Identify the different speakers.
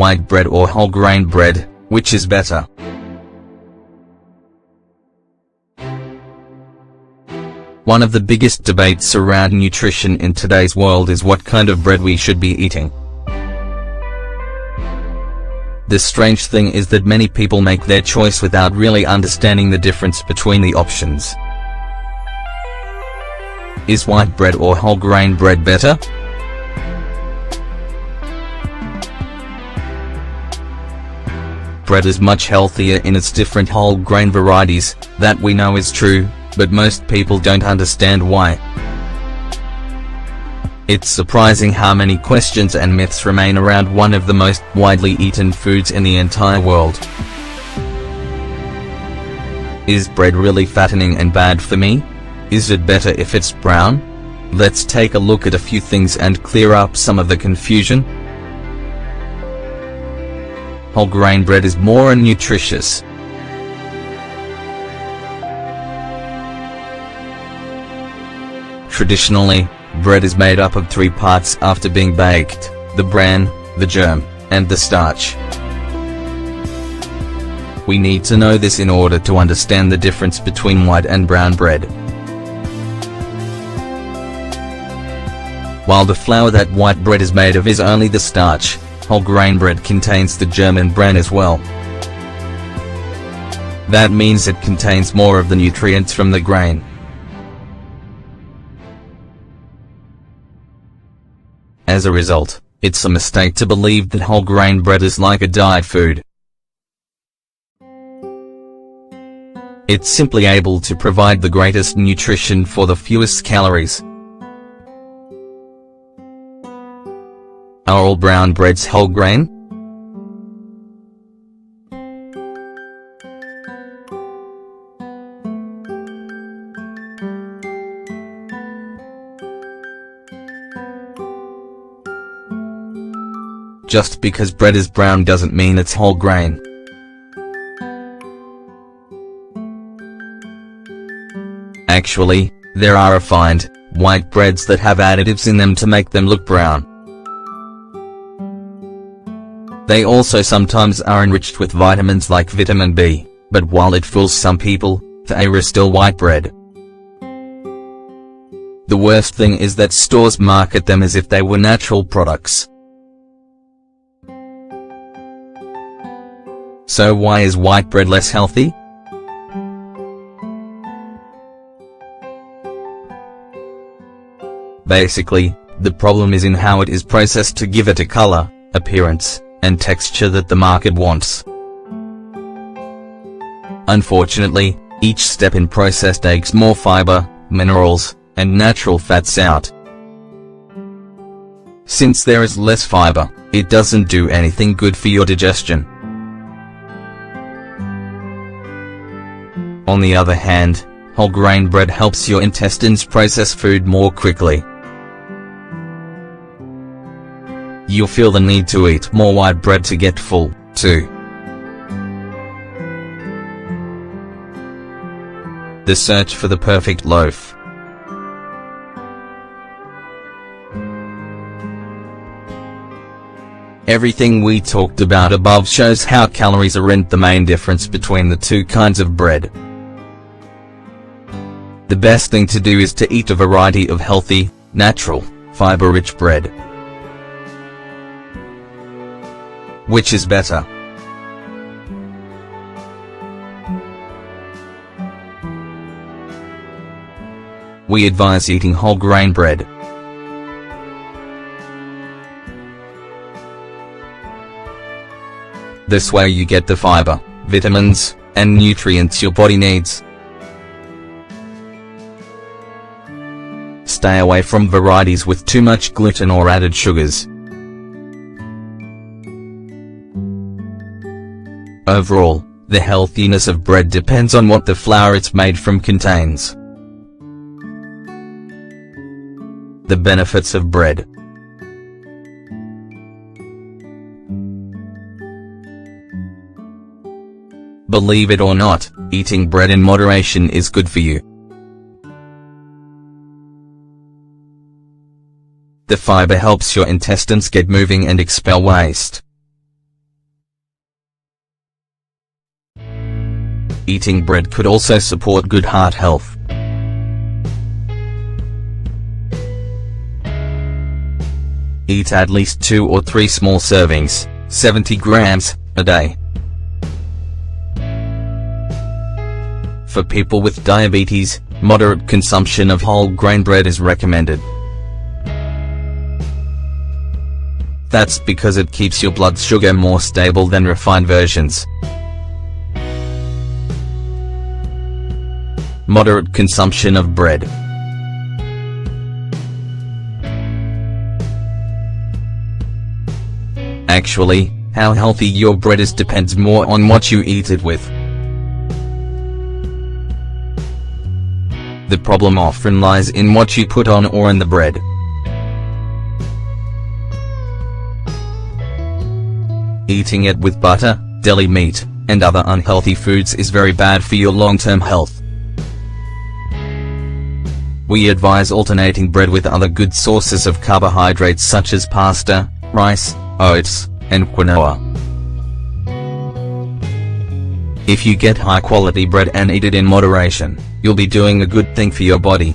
Speaker 1: white bread or whole grain bread, which is better? One of the biggest debates around nutrition in today's world is what kind of bread we should be eating. The strange thing is that many people make their choice without really understanding the difference between the options. Is white bread or whole grain bread better? Bread is much healthier in its different whole grain varieties, that we know is true, but most people don't understand why. It's surprising how many questions and myths remain around one of the most widely eaten foods in the entire world. Is bread really fattening and bad for me? Is it better if it's brown? Let's take a look at a few things and clear up some of the confusion. Whole grain bread is more nutritious. Traditionally, bread is made up of 3 parts after being baked: the bran, the germ, and the starch. We need to know this in order to understand the difference between white and brown bread. While the flour that white bread is made of is only the starch, whole grain bread contains the germ and bran as well. That means it contains more of the nutrients from the grain. As a result, it's a mistake to believe that whole grain bread is like a diet food. It's simply able to provide the greatest nutrition for the fewest calories. Are all brown breads whole grain? Just because bread is brown doesn't mean it's whole grain. Actually, there are refined, white breads that have additives in them to make them look brown. They also sometimes are enriched with vitamins like vitamin B, but while it fools some people, they are still white bread. The worst thing is that stores market them as if they were natural products. So why is white bread less healthy? Basically, the problem is in how it is processed to give it a color, appearance, and texture that the market wants. Unfortunately, each step in process takes more fiber, minerals, and natural fats out. Since there is less fiber, it doesn't do anything good for your digestion. On the other hand, whole grain bread helps your intestines process food more quickly. You'll feel the need to eat more white bread to get full, too. The search for the perfect loaf. Everything we talked about above shows how calories aren't the main difference between the two kinds of bread. The best thing to do is to eat a variety of healthy, natural, fiber-rich bread. Which is better? We advise eating whole grain bread. This way you get the fiber, vitamins, and nutrients your body needs. Stay away from varieties with too much gluten or added sugars. Overall, the healthiness of bread depends on what the flour it's made from contains. The benefits of bread. Believe it or not, eating bread in moderation is good for you. The fiber helps your intestines get moving and expel waste. Eating bread could also support good heart health. Eat at least 2 or 3 small servings, 70 grams, a day. For people with diabetes, moderate consumption of whole grain bread is recommended. That's because it keeps your blood sugar more stable than refined versions. Moderate consumption of bread. Actually, how healthy your bread is depends more on what you eat it with. The problem often lies in what you put on or in the bread. Eating it with butter, deli meat, and other unhealthy foods is very bad for your long-term health. We advise alternating bread with other good sources of carbohydrates such as pasta, rice, oats, and quinoa. If you get high-quality bread and eat it in moderation, you'll be doing a good thing for your body.